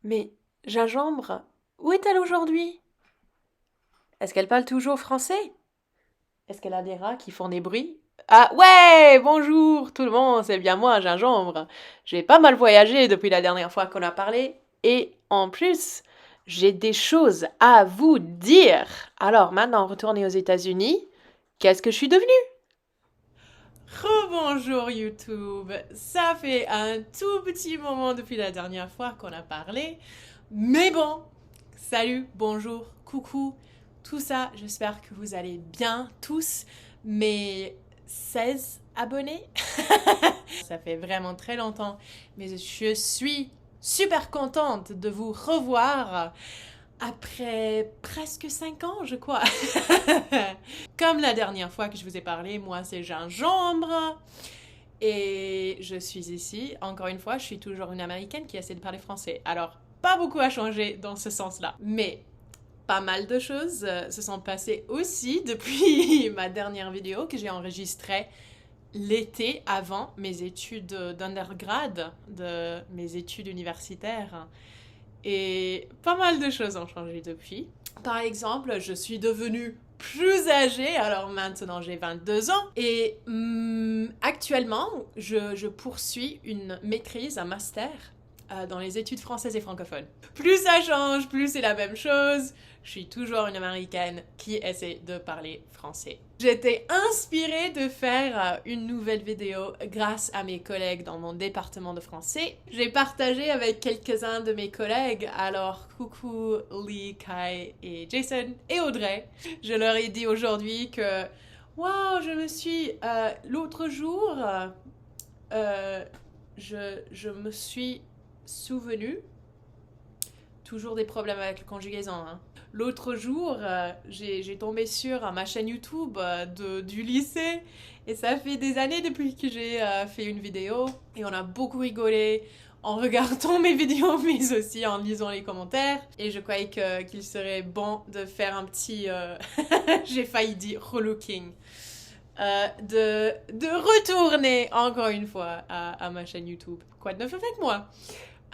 Mais Gingembre, où est-elle aujourd'hui? Est-ce qu'elle parle toujours français? Est-ce qu'elle a des rats qui font des bruits? Ah ouais, bonjour tout le monde, c'est bien moi, Gingembre. J'ai pas mal voyagé depuis la dernière fois qu'on a parlé et en plus, j'ai des choses à vous dire. Alors maintenant, retournez aux États-Unis. Qu'est-ce que je suis devenue? Rebonjour YouTube, ça fait un tout petit moment depuis la dernière fois qu'on a parlé, mais bon, salut, bonjour, coucou, tout ça, j'espère que vous allez bien tous, mes 16 abonnés. Ça fait vraiment très longtemps, mais je suis super contente de vous revoir après presque 5 ans, je crois. Comme la dernière fois que je vous ai parlé, moi c'est Gingembre. Et je suis ici, encore une fois, je suis toujours une Américaine qui essaie de parler français. Alors, pas beaucoup a changé dans ce sens-là. Mais pas mal de choses se sont passées aussi depuis ma dernière vidéo que j'ai enregistrée l'été avant mes études d'undergrad, de mes études universitaires. Et pas mal de choses ont changé depuis. Par exemple, je suis devenue plus âgée, alors maintenant j'ai 22 ans, et actuellement je poursuis une maîtrise, un master dans les études françaises et francophones. Plus ça change, plus c'est la même chose. Je suis toujours une Américaine qui essaie de parler français. J'étais inspirée de faire une nouvelle vidéo grâce à mes collègues dans mon département de français. J'ai partagé avec quelques-uns de mes collègues, alors coucou Lee, Kai et Jason et Audrey. Je leur ai dit aujourd'hui que waouh, je me suis l'autre jour je me suis souvenu, toujours des problèmes avec la conjugaison, hein. L'autre jour, j'ai tombé sur ma chaîne YouTube du lycée et ça fait des années depuis que j'ai fait une vidéo et on a beaucoup rigolé en regardant mes vidéos mais aussi en lisant les commentaires et je croyais qu'il serait bon de faire un petit, j'ai failli dire relooking, de retourner encore une fois à ma chaîne YouTube. Quoi de neuf avec moi?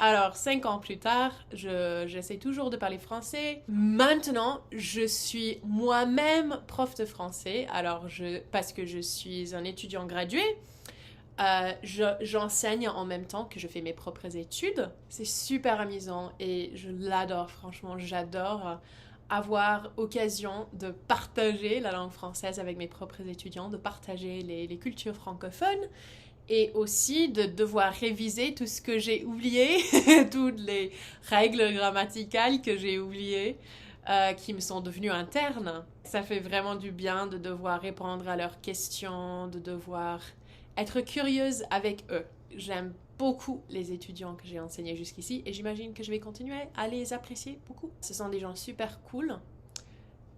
Alors, 5 ans plus tard, j'essaie toujours de parler français. Maintenant, je suis moi-même prof de français. Alors, parce que je suis un étudiant gradué, j'enseigne en même temps que je fais mes propres études. C'est super amusant et je l'adore, franchement, j'adore avoir occasion de partager la langue française avec mes propres étudiants, de partager les cultures francophones et aussi de devoir réviser tout ce que j'ai oublié, toutes les règles grammaticales que j'ai oubliées, qui me sont devenues internes. Ça fait vraiment du bien de devoir répondre à leurs questions, de devoir être curieuse avec eux. J'aime beaucoup les étudiants que j'ai enseignés jusqu'ici et j'imagine que je vais continuer à les apprécier beaucoup. Ce sont des gens super cool.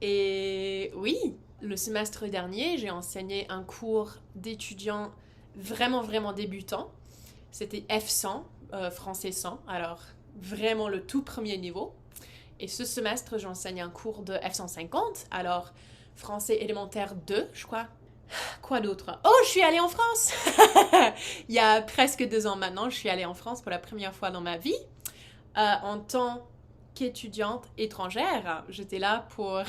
Et oui, le semestre dernier, j'ai enseigné un cours d'étudiants vraiment débutants. C'était F100, français 100, alors vraiment le tout premier niveau. Et ce semestre, j'enseigne un cours de F150, alors français élémentaire 2, je crois. Quoi d'autre? Oh, je suis allée en France. Il y a presque 2 ans maintenant, je suis allée en France pour la première fois dans ma vie en tant qu'étudiante étrangère. J'étais là pour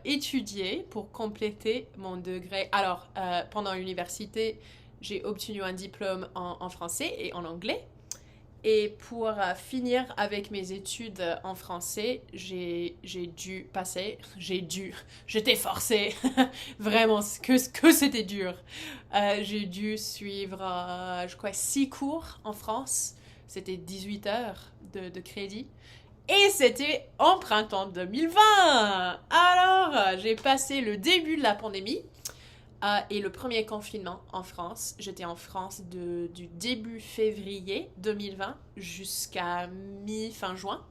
étudier, pour compléter mon degré. Alors, pendant l'université, j'ai obtenu un diplôme en français et en anglais. Et pour finir avec mes études en français, j'étais forcée, vraiment, que c'était dur. J'ai dû suivre, je crois, 6 cours en France. C'était 18 heures de crédit. Et c'était en printemps 2020. Alors, j'ai passé le début de la pandémie et le premier confinement en France. J'étais en France du début février 2020 jusqu'à mi-fin juin.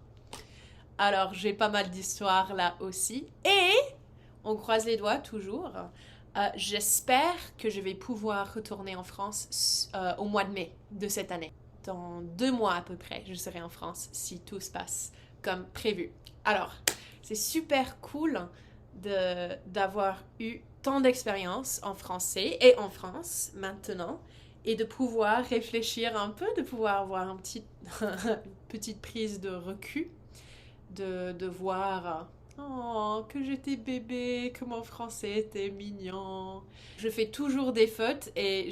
Alors, j'ai pas mal d'histoires là aussi. Et on croise les doigts toujours. J'espère que je vais pouvoir retourner en France au mois de mai de cette année. Dans 2 mois à peu près, je serai en France si tout se passe comme prévu. Alors, c'est super cool d'avoir eu tant d'expérience en français et en France maintenant et de pouvoir réfléchir un peu, de pouvoir avoir une petite prise de recul, de voir oh, que j'étais bébé, que mon français était mignon. Je fais toujours des fautes et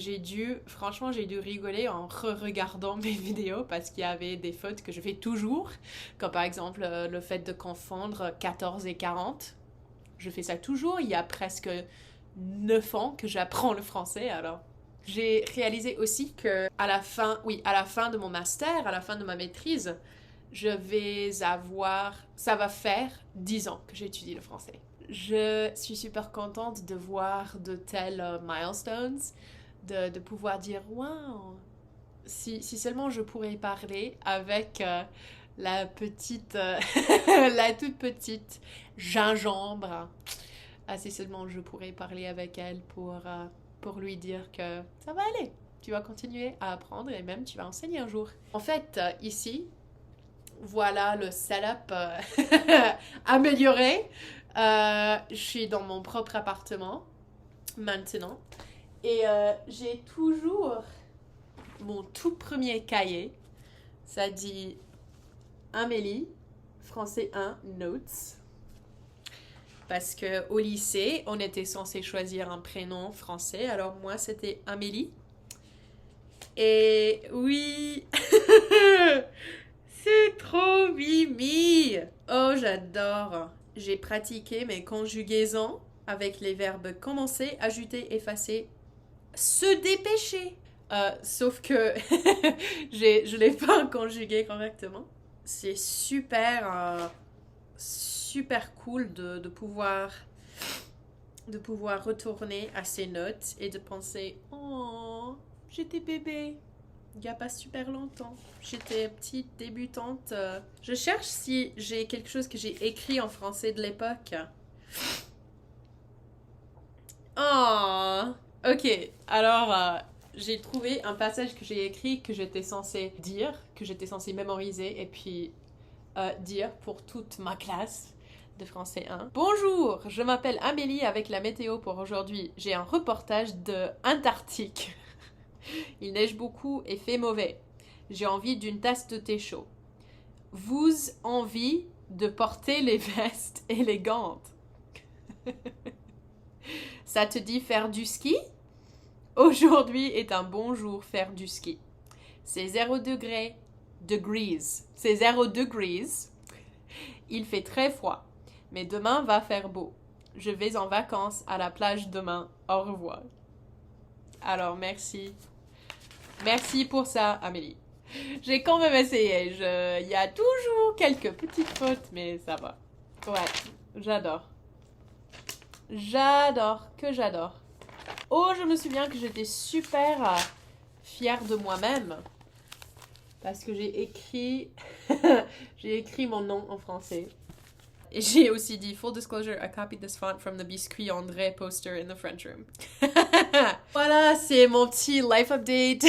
franchement, j'ai dû rigoler en re-regardant mes vidéos parce qu'il y avait des fautes que je fais toujours, comme par exemple le fait de confondre 14 et 40. Je fais ça toujours, il y a presque 9 ans que j'apprends le français, alors j'ai réalisé aussi que à la fin de mon master, à la fin de ma maîtrise, ça va faire 10 ans que j'étudie le français. Je suis super contente de voir de tels milestones, de pouvoir dire wow, si seulement je pourrais parler avec la petite, la toute petite gingembre. Ah, si seulement je pourrais parler avec elle pour lui dire que ça va aller. Tu vas continuer à apprendre et même tu vas enseigner un jour. En fait, ici, voilà le setup amélioré. Je suis dans mon propre appartement maintenant. Et j'ai toujours mon tout premier cahier. Ça dit Amélie, français 1, notes. Parce qu'au lycée, on était censé choisir un prénom français. Alors moi, c'était Amélie. Et oui, c'est trop mimi. Oh, j'adore. J'ai pratiqué mes conjugaisons avec les verbes commencer, ajouter, effacer, se dépêcher. Sauf que je ne l'ai pas conjugué correctement. C'est super cool de pouvoir retourner à ces notes et de penser oh, j'étais bébé il n'y a pas super longtemps. J'étais petite débutante. Je cherche si j'ai quelque chose que j'ai écrit en français de l'époque. Oh, ok. Alors, j'ai trouvé un passage que j'ai écrit que j'étais censée dire, que j'étais censée mémoriser et puis dire pour toute ma classe de français 1. Bonjour, je m'appelle Amélie avec la météo pour aujourd'hui. J'ai un reportage de Antarctique. Il neige beaucoup et fait mauvais. J'ai envie d'une tasse de thé chaud. Vous envie de porter les vestes élégantes. Ça te dit faire du ski? Aujourd'hui est un bon jour faire du ski. C'est 0 degrés. C'est 0 degrés. Il fait très froid. Mais demain va faire beau. Je vais en vacances à la plage demain. Au revoir. Alors, merci. Merci pour ça, Amélie. J'ai quand même essayé. Il y a toujours quelques petites fautes, mais ça va. Ouais, j'adore. J'adore. Oh, je me souviens que j'étais super fière de moi-même. Parce que j'ai écrit mon nom en français. Et j'ai aussi dit, full disclosure, I copied this font from the Biscuit André poster in the French room. Voilà, c'est mon petit life update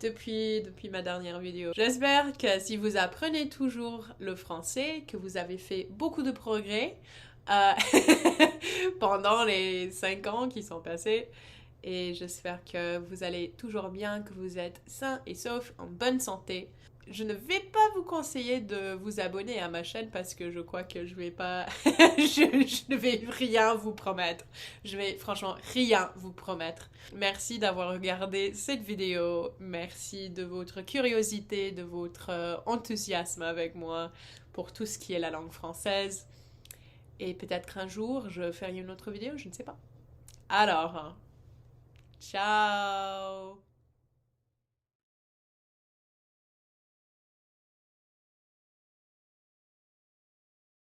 depuis ma dernière vidéo. J'espère que si vous apprenez toujours le français, que vous avez fait beaucoup de progrès pendant les 5 ans qui sont passés. Et j'espère que vous allez toujours bien, que vous êtes sains et saufs, en bonne santé. Je ne vais pas vous conseiller de vous abonner à ma chaîne parce que je crois que je vais pas... je ne vais rien vous promettre. Je vais franchement rien vous promettre. Merci d'avoir regardé cette vidéo. Merci de votre curiosité, de votre enthousiasme avec moi pour tout ce qui est la langue française. Et peut-être qu'un jour, je ferai une autre vidéo, je ne sais pas. Alors, ciao!